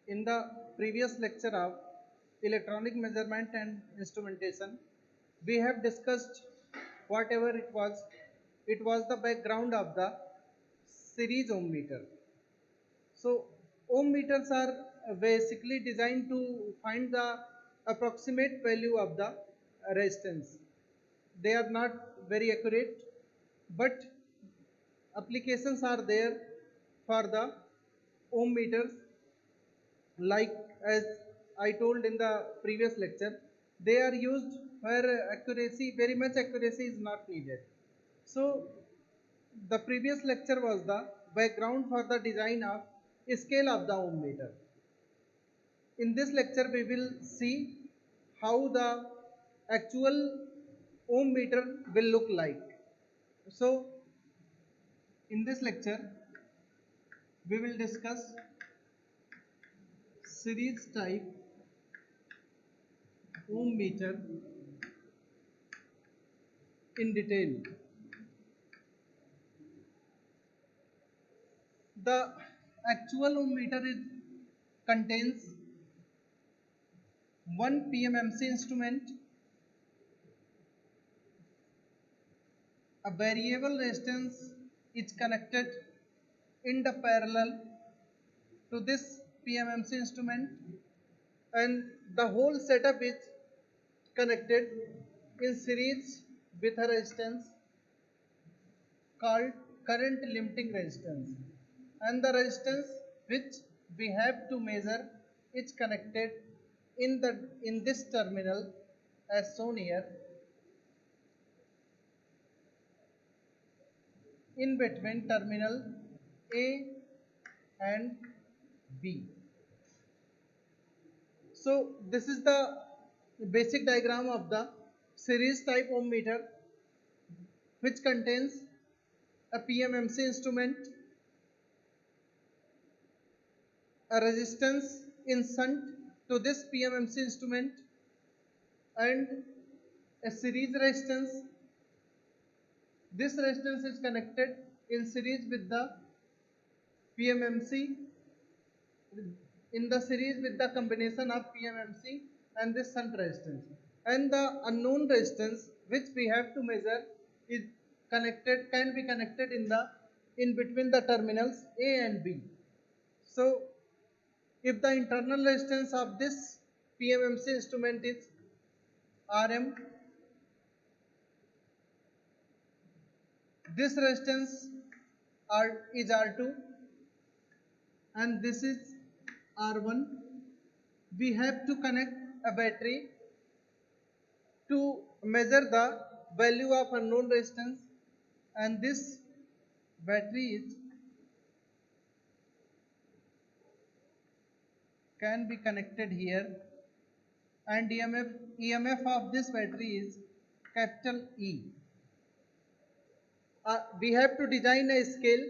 In the previous lecture of electronic measurement and instrumentation, we have discussed whatever it was the background of the series ohm meter. So ohm meters are basically designed to find the approximate value of the resistance. They are not very accurate, but applications are there for the ohm meters, like as I told in the previous lecture, they are used where accuracy, very much accuracy is not needed. So the previous lecture was the background for the design of scale of the ohm meter. In this lecture we will see how the actual ohm meter will look like. So in this lecture we will discuss series type ohm meter in detail. The actual ohm meter contains one PMMC instrument, a variable resistance is connected in the parallel to this PMMC instrument, and the whole setup is connected in series with a resistance called current limiting resistance, and the resistance which we have to measure is connected in this terminal as shown here, in between terminal A and B. So this is the basic diagram of the series type ohm meter, which contains a PMMC instrument, a resistance in shunt to this PMMC instrument, and a series resistance. This resistance is connected in series with the PMMC, in the series with the combination of PMMC and this shunt resistance, and the unknown resistance which we have to measure is connected, can be connected in between the terminals A and B. So if the internal resistance of this PMMC instrument is Rm, this resistance is R2, and this is R1. We have to connect a battery to measure the value of unknown resistance, and this battery can be connected here, and EMF of this battery is capital E. We have to design a scale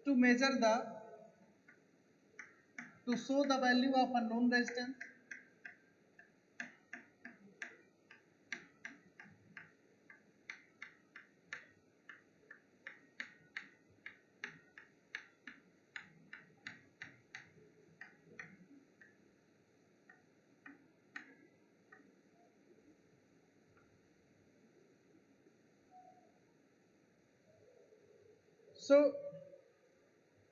to measure to show the value of unknown resistance. So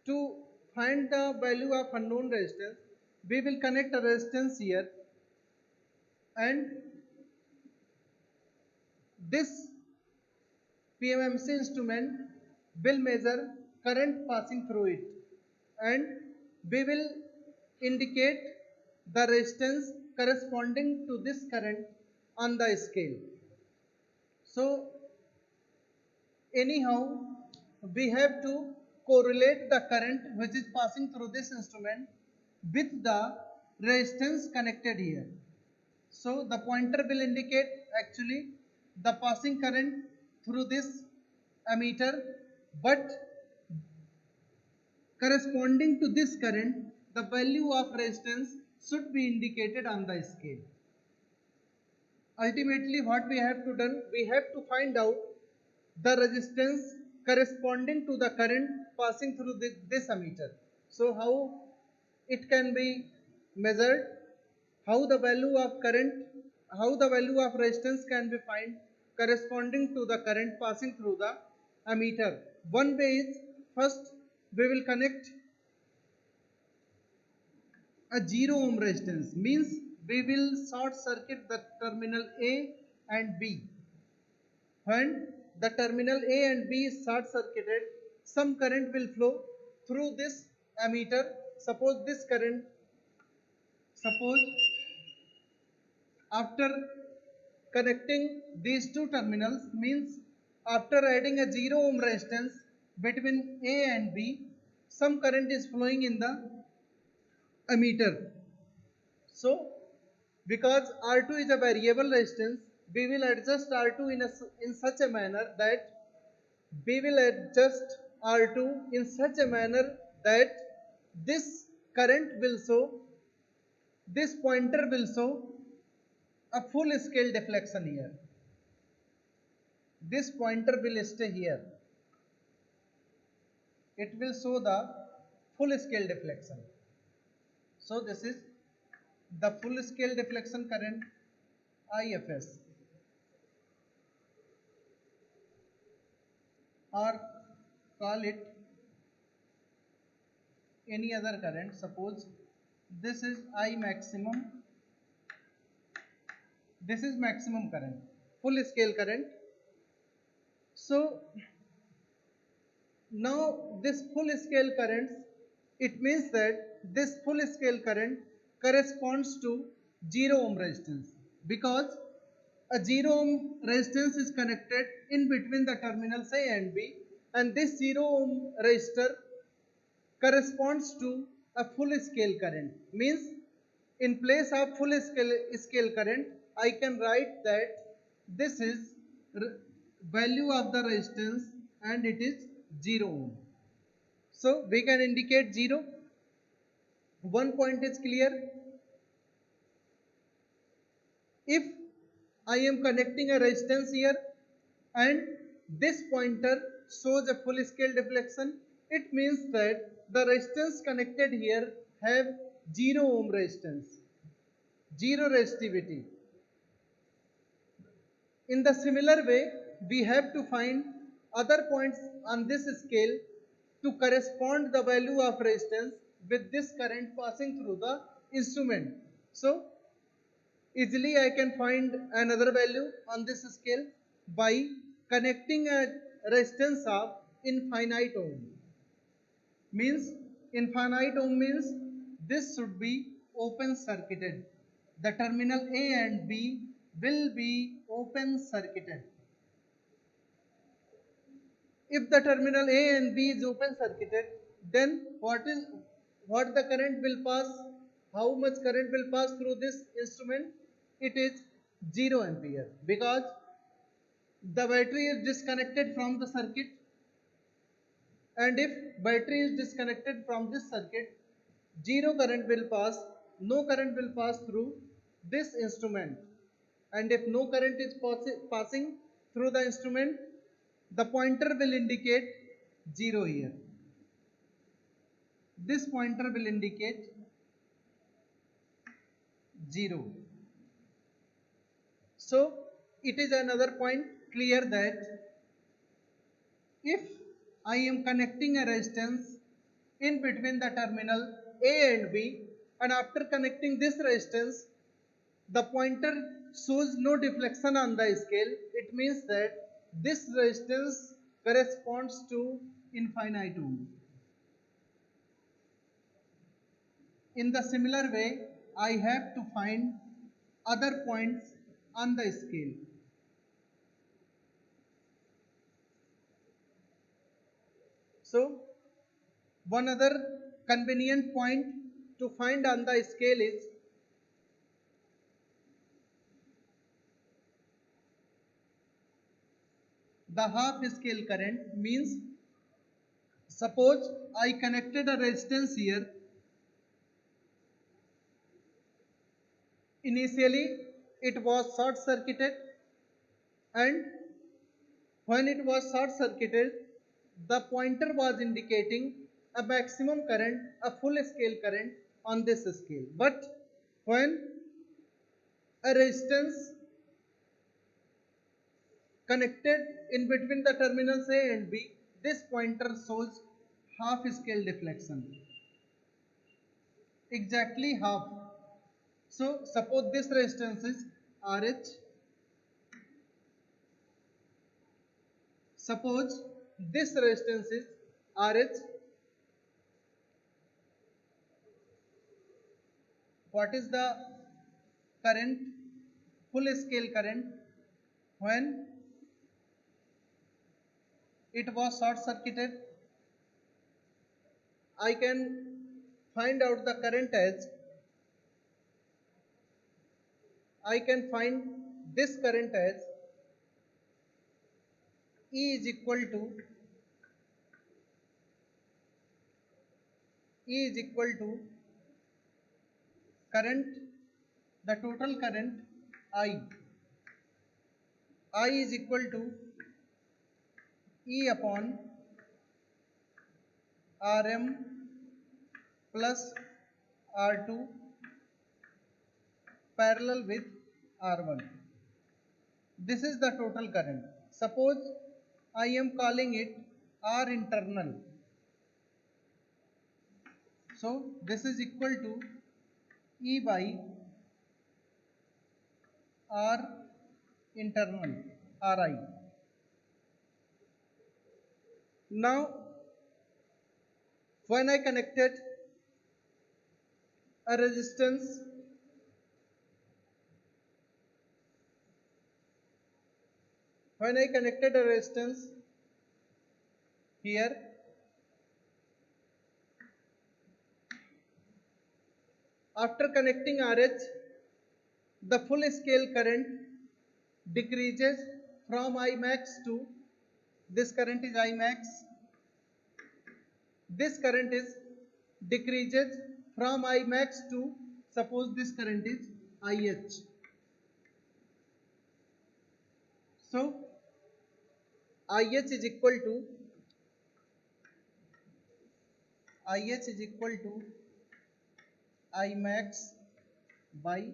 to find the value of unknown resistance, we will connect a resistance here, and this PMMC instrument will measure current passing through it, and we will indicate the resistance corresponding to this current on the scale. So anyhow we have to correlate the current which is passing through this instrument with the resistance connected here. So the pointer will indicate actually the passing current through this ammeter, but corresponding to this current the value of resistance should be indicated on the scale. Ultimately what we have to do, we have to find out the resistance corresponding to the current passing through this ammeter. So how it can be measured, how the value of current, how the value of resistance can be found corresponding to the current passing through the ammeter. One way is, first we will connect a 0 ohm resistance, means we will short circuit the terminal A and B. When the terminal A and B is short circuited, some current will flow through this ammeter. Suppose this current, suppose after connecting these two terminals, means after adding a 0 ohm resistance between A and B, some current is flowing in the ammeter. So because R2 is a variable resistance, we will adjust R2 in such a manner that we will adjust R2 in such a manner that this current will show, this pointer will show a full scale deflection here. This pointer will stay here. It will show the full scale deflection. So this is the full scale deflection current, IFS, or call it any other current. Suppose this is I maximum, this is maximum current, full scale current. So now this full scale current, it means that this full scale current corresponds to 0 ohm resistance, because a 0 ohm resistance is connected in between the terminals A and B, and this 0 ohm resistor corresponds to a full scale current. Means in place of full scale current, I can write that this is value of the resistance and it is 0 ohm. So we can indicate 0. One point is clear. If I am connecting a resistance here and this pointer shows a full scale deflection, it means that the resistance connected here have 0 ohm resistance, 0 resistivity. In the similar way, we have to find other points on this scale to correspond the value of resistance with this current passing through the instrument. So easily I can find another value on this scale by connecting a resistance of infinite ohm. Means infinite ohm means this should be open circuited. The terminal A and B will be open circuited. If the terminal A and B is open circuited, then what the current will pass? How much current will pass through this instrument? It is 0 ampere, because the battery is disconnected from the circuit, and if battery is disconnected from this circuit, 0 current will pass, no current will pass through this instrument. And if no current is passing through the instrument, the pointer will indicate 0 here. This pointer will indicate 0. So it is another point clear that if I am connecting a resistance in between the terminal A and B, and after connecting this resistance, the pointer shows no deflection on the scale, it means that this resistance corresponds to infinite ohm. In the similar way, I have to find other points on the scale. So one other convenient point to find on the scale is the half scale current. Means suppose I connected a resistance here. Initially it was short circuited, and When it was short circuited, the pointer was indicating a maximum current, a full scale current on this scale. But when a resistance connected in between the terminals A and B, this pointer shows half scale deflection. Exactly half. So suppose this resistance is RH. Suppose this resistance is RH. What is the current, full scale current, when it was short circuited? I can find out the current as, I can find this current as E is equal to current, the total current I. I is equal to E upon Rm plus R2 parallel with R1. This is the total current. Suppose I am calling it R internal. So this is equal to E by R internal, Ri. Now when I connected a resistance, here, after connecting RH, the full scale current decreases from Imax to, this current is Imax, this current is decreases from Imax to, suppose this current is IH. So IH is equal to Imax by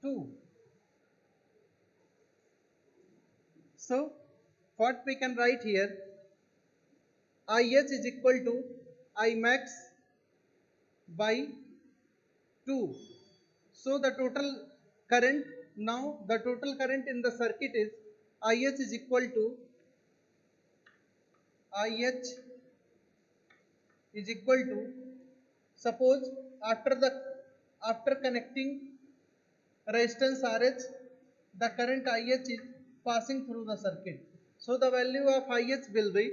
2. So what we can write here, IH is equal to Imax by 2. So the total current, now the total current in the circuit is IH is equal to suppose after connecting resistance RH, the current IH is passing through the circuit. So the value of IH will be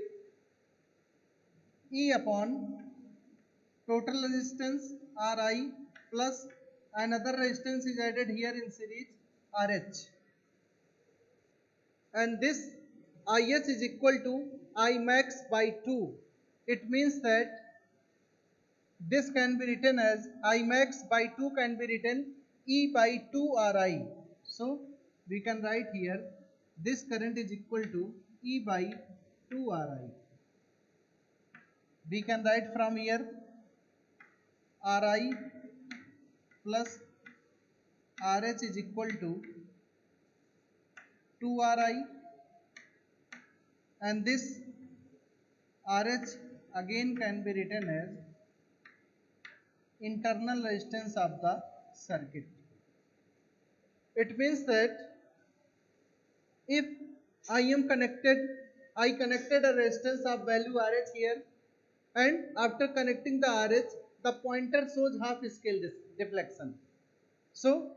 E upon total resistance Ri plus another resistance is added here in series, RH. And this IH is equal to Imax by 2. It means that this can be written as Imax by 2 can be written E by 2 Ri. So we can write here this current is equal to E by 2 Ri. We can write from here Ri plus RH is equal to 2 Ri, and this RH again can be written as internal resistance of the circuit. It means that if I connected a resistance of value RH here, and after connecting the RH, the pointer shows half scale deflection. So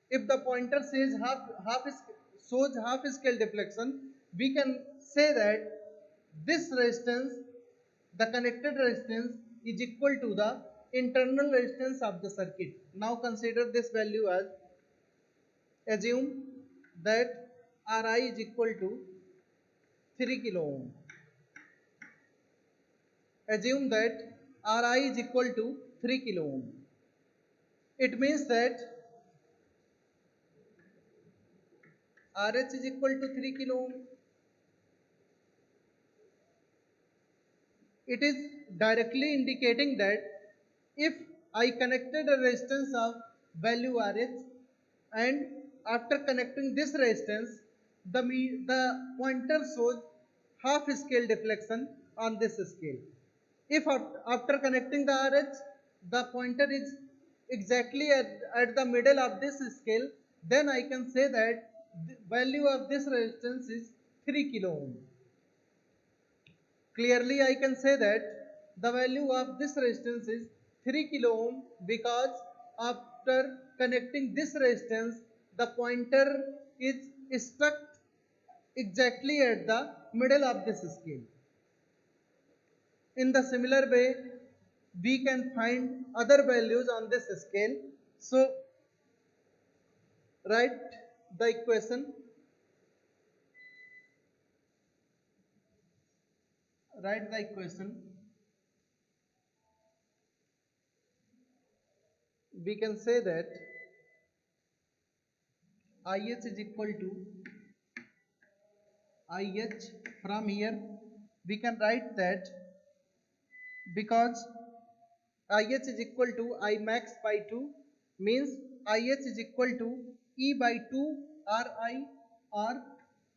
if the pointer says half scale deflection, we can say that this resistance, the connected resistance, is equal to the internal resistance of the circuit. Now consider this value as, assume that Ri is equal to 3 kilo ohm. Assume that Ri is equal to 3 kilo ohm. It means that RH is equal to 3 kilo ohm. it is directly indicating that if I connected a resistance of value RH, and after connecting this resistance, the pointer shows half scale deflection on this scale. If after connecting the RH, the pointer is exactly at the middle of this scale, then I can say that the value of this resistance is 3 kilo ohm. Clearly I can say that the value of this resistance is 3 kilo ohm because after connecting this resistance, the pointer is stuck exactly at the middle of this scale. In the similar way, we can find other values on this scale. So write the equation, write the equation. We can say that IH is equal to IH. From here we can write that because IH is equal to I max by 2 means IH is equal to E by 2 Ri, or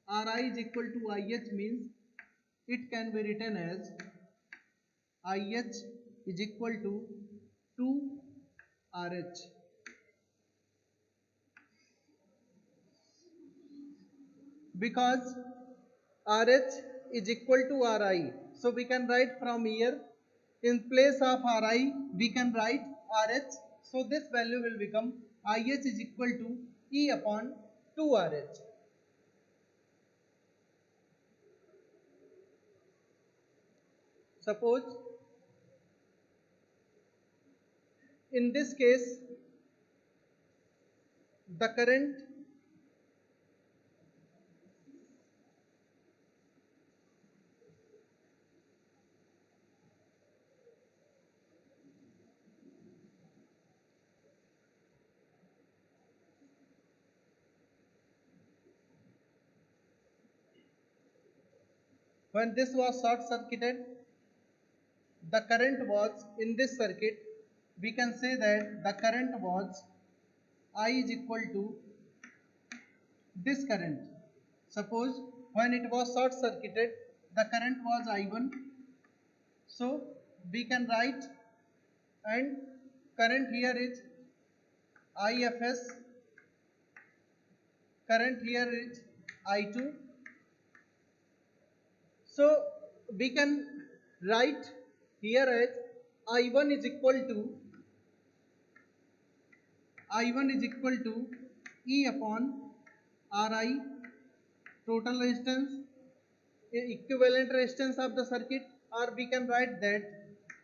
Ri is equal to IH means it can be written as IH is equal to 2 RH, because RH is equal to Ri. So we can write from here, in place of Ri we can write RH. So this value will become IH is equal to E upon 2 RH. Suppose in this case the current when this was short circuited, the current was in this circuit, we can say that the current was I is equal to this current. Suppose when it was short circuited, the current was I1. So we can write, and current here is IFS, current here is I2. So we can write here as I1 is equal to E upon Ri, total resistance, equivalent resistance of the circuit, or we can write that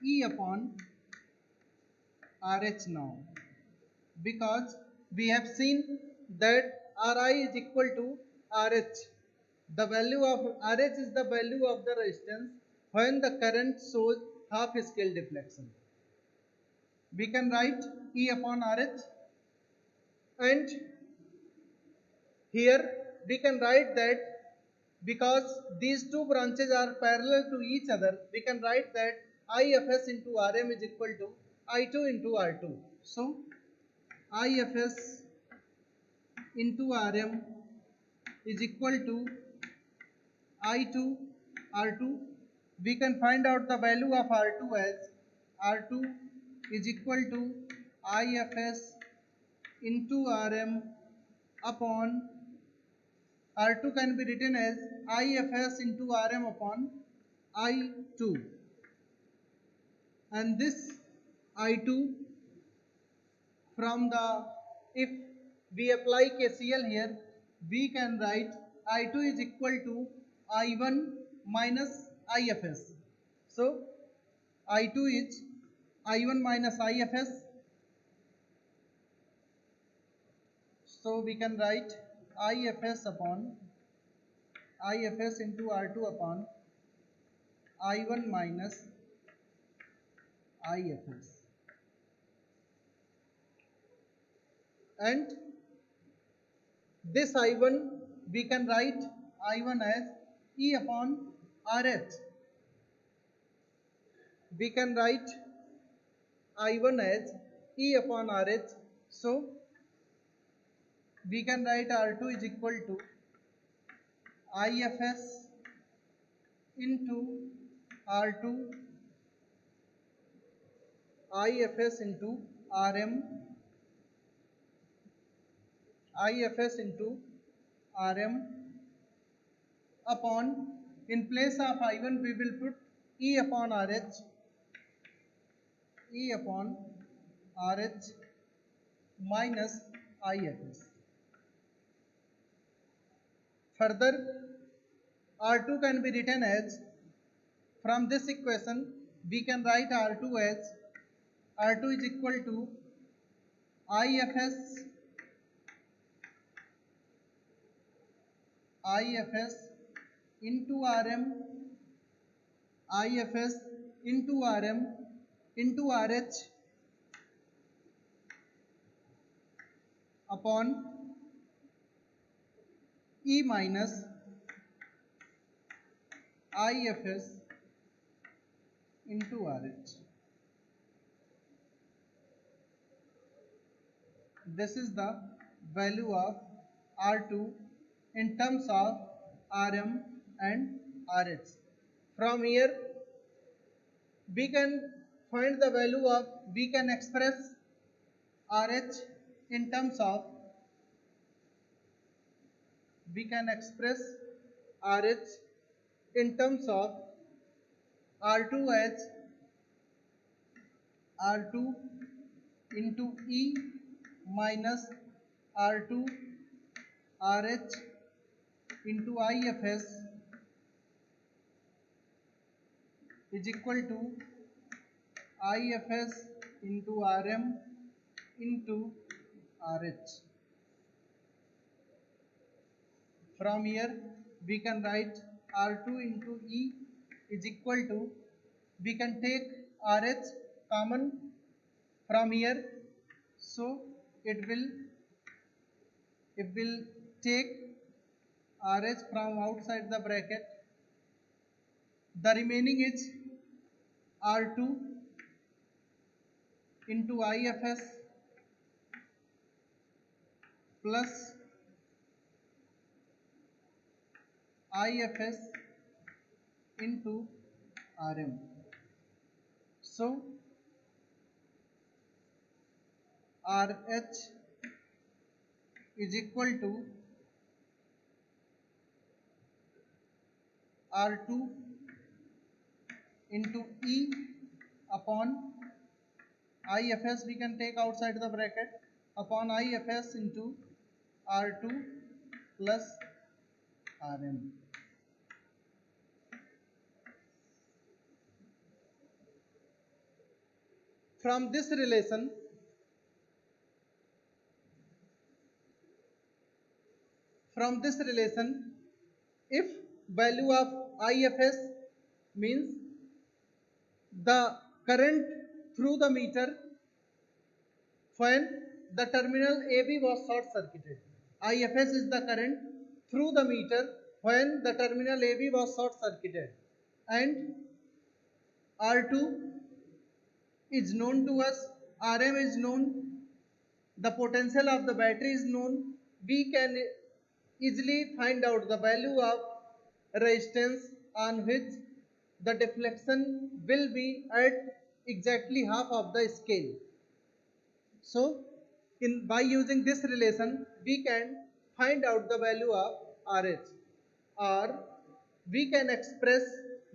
E upon RH now, because we have seen that Ri is equal to RH. The value of RH is the value of the resistance when the current shows half scale deflection. We can write E upon RH, and here we can write that because these two branches are parallel to each other, we can write that IFS into Rm is equal to I2 into R2. So IFS into Rm is equal to I2 R2. We can find out the value of R2 as R2 is equal to IFS into Rm upon R2 can be written as IFS into Rm upon I2, and this I2 from the, if we apply KCL here, we can write I2 is equal to I1 minus IFS. So I2 is I1 minus IFS. So we can write IFS upon IFS into R2 upon I1 minus IFS, and this I1 we can write I1 as E upon RH. we can write I1 as E upon RH. So we can write R2 is equal to IFS into R2, IFS into RM, IFS into RM upon, in place of I1 we will put E upon RH, E upon RH minus IFS. Further, R2 can be written as, from this equation we can write R2 as, R2 is equal to IFS into RM, IFS into RM into RH upon E minus IFS into RH. This is the value of R2 in terms of RM and RH. From here we can find the value of, we can express RH in terms of, we can express RH in terms of R2 as R2 into E minus R2 RH into IFS is equal to IFS into RM into RH. From here we can write R2 into E is equal to, we can take RH common from here, so it will take RH from outside the bracket. The remaining is R2 into IFS plus IFS into RM. So RH is equal to R2 into E upon IFS, we can take outside the bracket, upon IFS into R2 plus RM. From this relation, if value of IFS means the current through the meter when the terminal AB was short circuited. IFS is the current through the meter when the terminal AB was short circuited, and R2 is known to us, RM is known, the potential of the battery is known. We can easily find out the value of resistance on which the deflection will be at exactly half of the scale. So by using this relation we can find out the value of RH, or we can express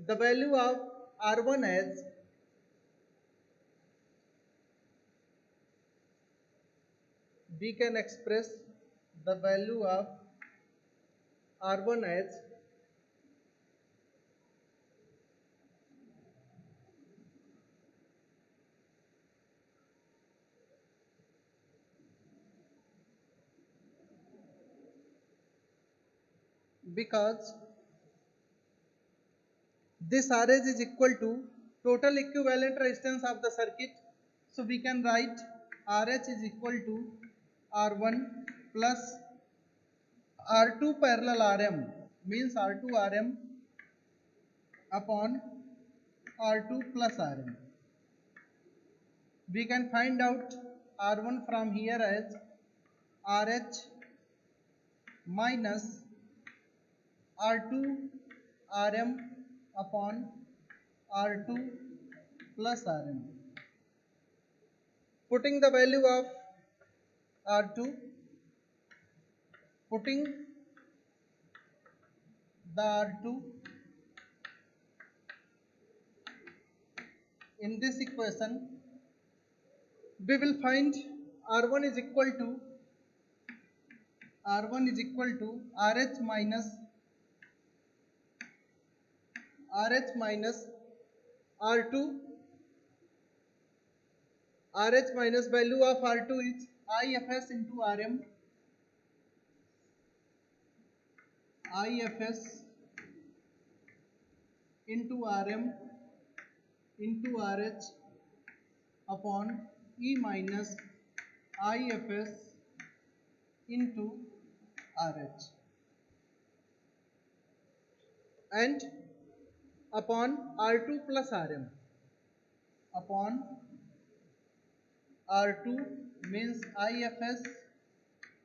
the value of R1 as because this RH is equal to total equivalent resistance of the circuit. So we can write RH is equal to R1 plus R2 parallel RM, means R2 RM upon R2 plus Rm. We can find out R1 from here as RH minus R2 Rm upon R2 plus Rm. Putting the value of R2, putting the R2 in this equation, we will find R1 is equal to RH minus R2. RH minus value of R2 is IFS into Rm. IFS into Rm into RH upon E minus IFS into RH and upon R2 plus Rm. Upon R2 means IFS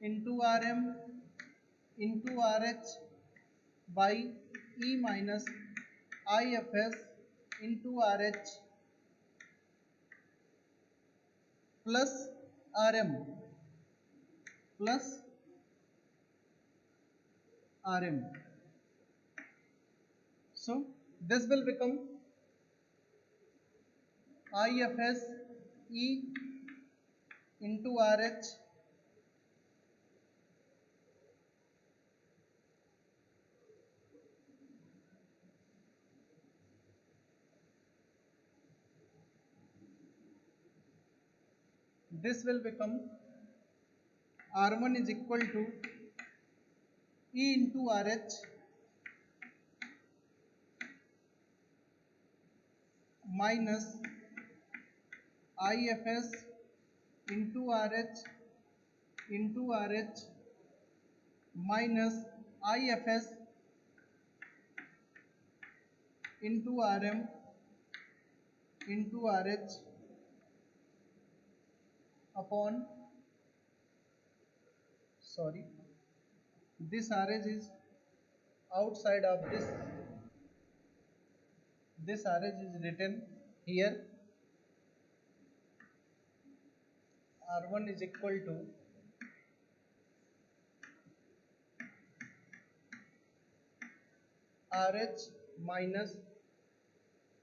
into Rm into RH by E minus IFS into RH plus Rm plus Rm. So this will become IFS E into RH this will become R1 is equal to E into RH minus IFS into RH minus IFS into Rm into RH upon this RH is outside of this RH is written here. R1 is equal to RH minus,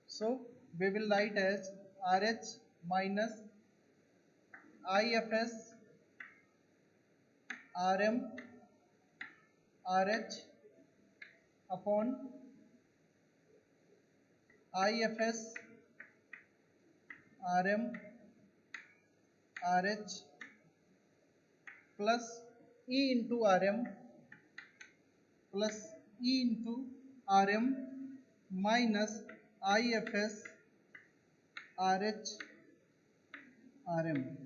so we will write as RH minus IFS Rm RH upon IFS Rm RH plus E into Rm plus E into Rm minus IFS RH Rm.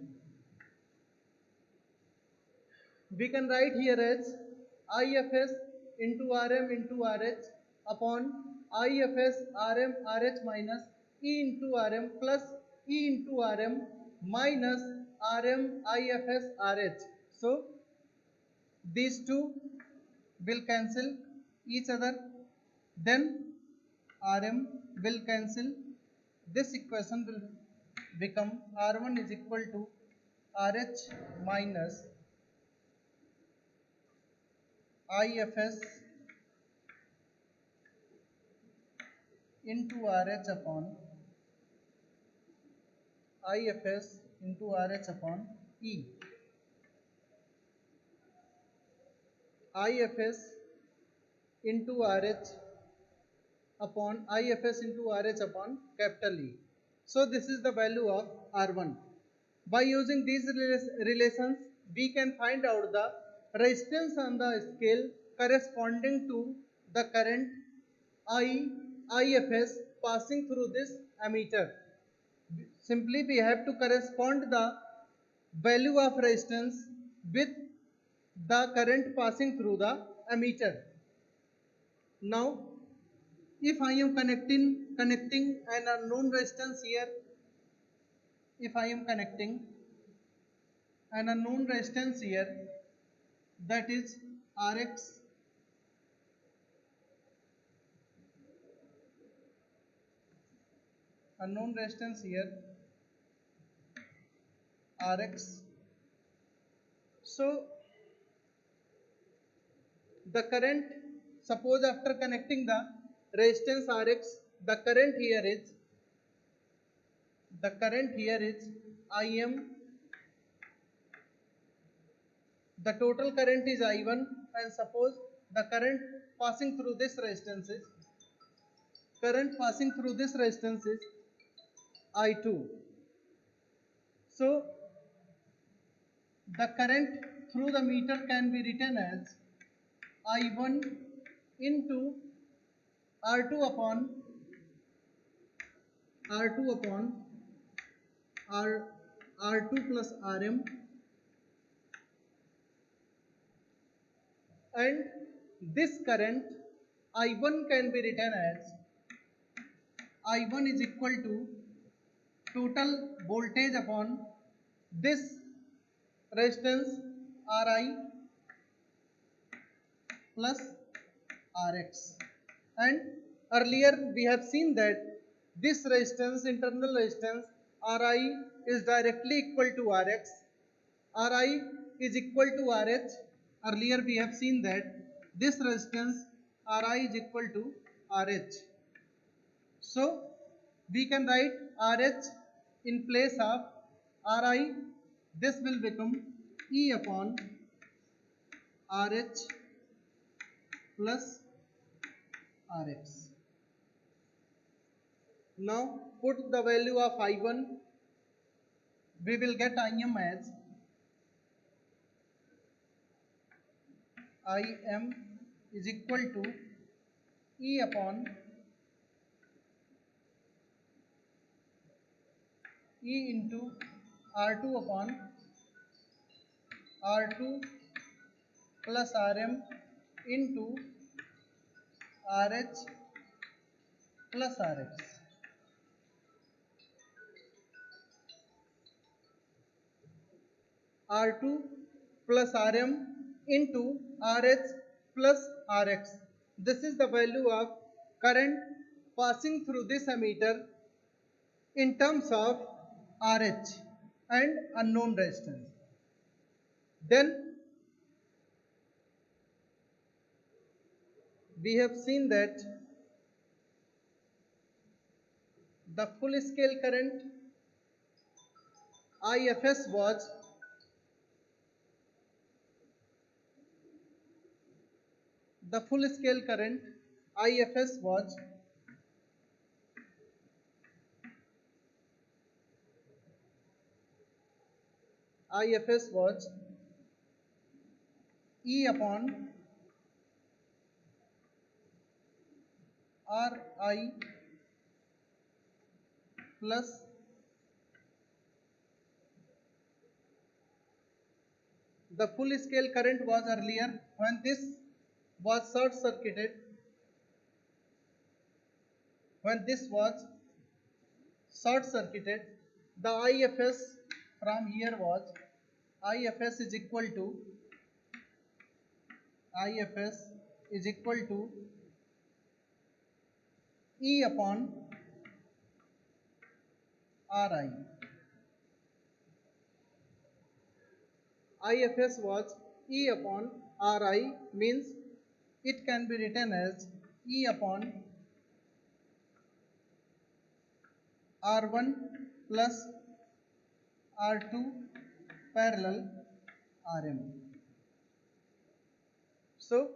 We can write here as IFS into Rm into RH upon IFS Rm RH minus E into Rm plus E into Rm minus Rm IFS RH. So these two will cancel each other, then Rm will cancel. This equation will become R1 is equal to RH minus IFS into RH upon IFS into RH upon E. IFS into RH upon IFS into RH upon capital E. So this is the value of R1. By using these relations, we can find out the resistance on the scale corresponding to the current IFS passing through this ammeter. Simply we have to correspond the value of resistance with the current passing through the ammeter. Now If I am connecting an unknown resistance here, if I am connecting an unknown resistance here, that is Rx, unknown resistance here, Rx. So the current, suppose after connecting the resistance Rx, the current here is Im, the total current is I1, and suppose the current passing through this resistance is I2. So the current through the meter can be written as I1 into R2 upon R2 plus Rm, and this current I1 can be written as I1 is equal to total voltage upon this resistance Ri plus Rx. And earlier we have seen that this resistance, internal resistance Ri, is directly equal to Rx. Ri is equal to Rh. Earlier we have seen that this resistance Ri is equal to Rh. So we can write Rh in place of Ri. This will become E upon Rh plus Rx. Now put the value of I1. We will get Im as Im is equal to E upon E into R2 upon R2 plus Rm into Rh plus Rx. R2 plus Rm into Rh plus Rx. This is the value of current passing through this ammeter in terms of Rh and unknown resistance. Then we have seen that the full scale current IFS was IFS was E upon Ri plus the full scale current was earlier when this was short circuited, the IFS from here was IFS is equal to E upon Ri. IFS was E upon Ri, means it can be written as E upon R1 plus R2 parallel Rm. So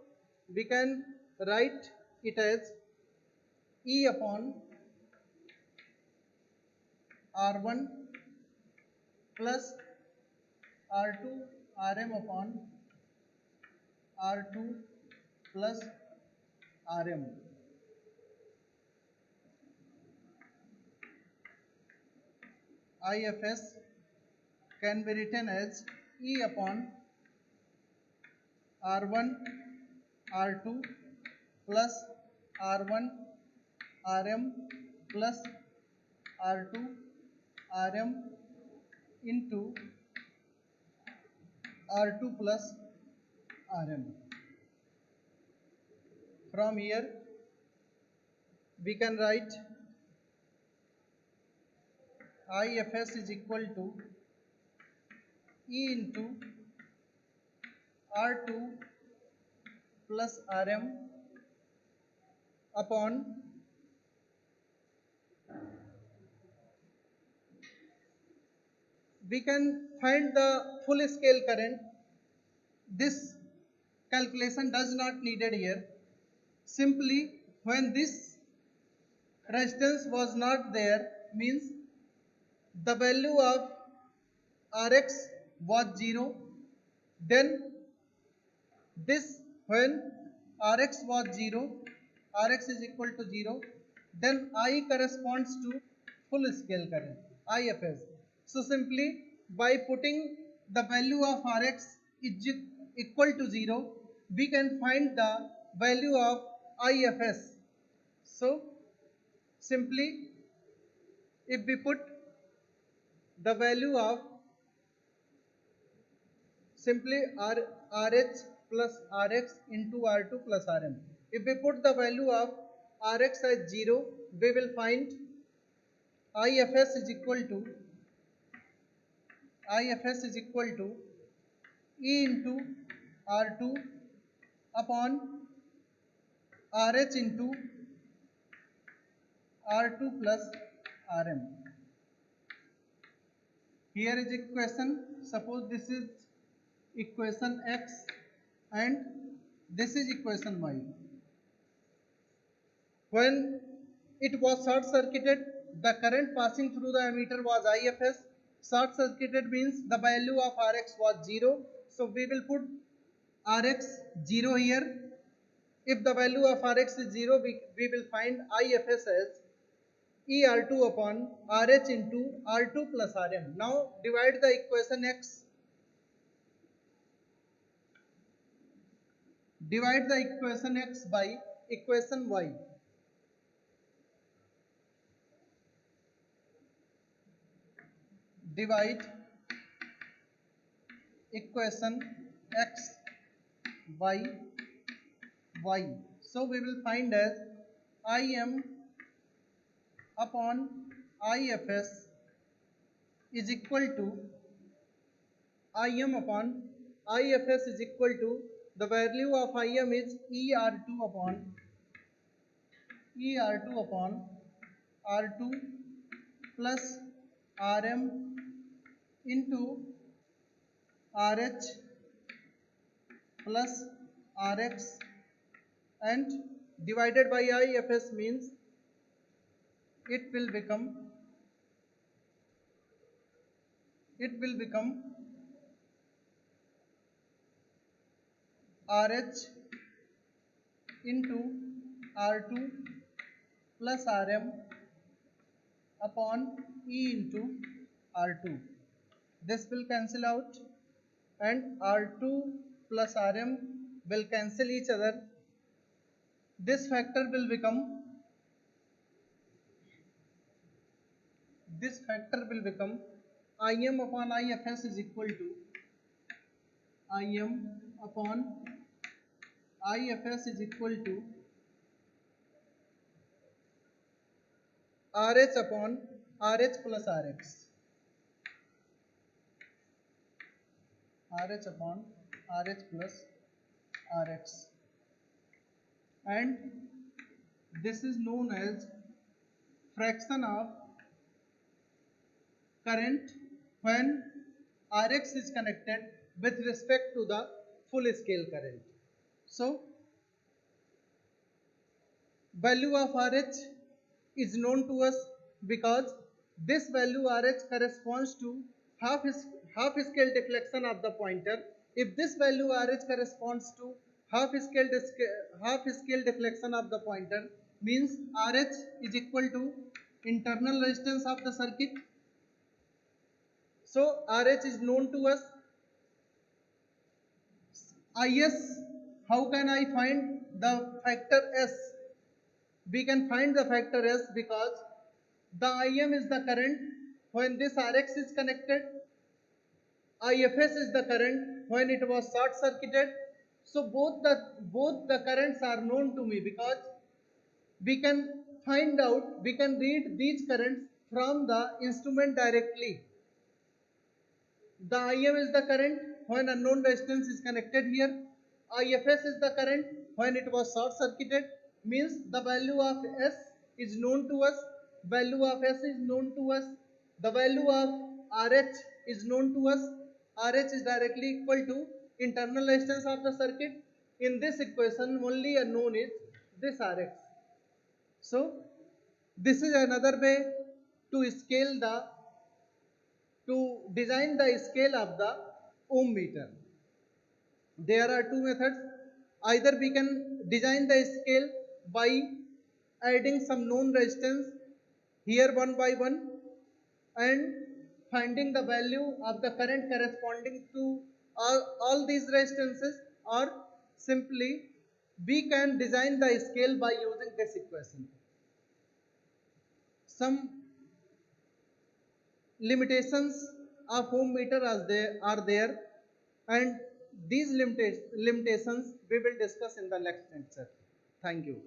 we can write it as E upon R1 plus R2 Rm upon R2 plus Rm. IFS can be written as E upon R1 R2 plus R1 Rm plus R2 Rm into R2 plus Rm. From here we can write IFS is equal to E into R2 plus Rm upon we can find the full scale current. This calculation does not needed here. Simply when this resistance was not there means the value of Rx was 0, then this when Rx was 0, Rx is equal to 0, then I corresponds to full scale current, IFS. So simply by putting the value of Rx is equal to 0, we can find the value of IFS. So simply if we put the value of simply RH plus Rx into R2 plus Rm. If we put the value of Rx as 0, we will find IFS is equal to E into R2 upon RH into R2 plus Rm. Here is equation. Suppose this is equation X and this is equation Y. When it was short circuited, the current passing through the ammeter was IFS. Short circuited means the value of Rx was 0. So we will put Rx 0 here. If the value of Rx is 0, we will find IFS as ER2 upon RH into R2 plus Rm. Now divide the equation X. Divide the equation X by equation Y. Divide equation X by Y. So we will find as Im upon IFS is equal to Im upon IFS is equal to the value of Im is ER2 upon R2 plus Rm into RH plus Rx and divided by IFS means it will become RH into R2 plus Rm upon E into R2. This will cancel out and R2 plus Rm will cancel each other. This factor will become Im upon IFS is equal to Im upon IFS is equal to RH upon RH plus Rx. RH upon RH plus Rx. And this is known as fraction of current when Rx is connected with respect to the full scale current. So value of RH is known to us because this value RH corresponds to half scale deflection of the pointer. If this value RH corresponds to half scale deflection of the pointer means RH is equal to internal resistance of the circuit. So RH is known to us. Is, how can I find the factor S? We can find the factor S because the Im is the current when this Rx is connected, IFS is the current when it was short circuited. So both the currents are known to me because we can find out, we can read these currents from the instrument directly. The Im is the current when unknown resistance is connected here. IFS is the current when it was short circuited, means the value of S is known to us, value of S is known to us, the value of RH is known to us. RH is directly equal to internal resistance of the circuit. In this equation only unknown is this Rx. So this is another way to design the scale of the ohm meter. There are two methods. Either we can design the scale by adding some known resistance here one by one and finding the value of the current corresponding to all these resistances, or simply we can design the scale by using this equation. Some limitations of ohm meter are there, and these limitations we will discuss in the next lecture. Thank you.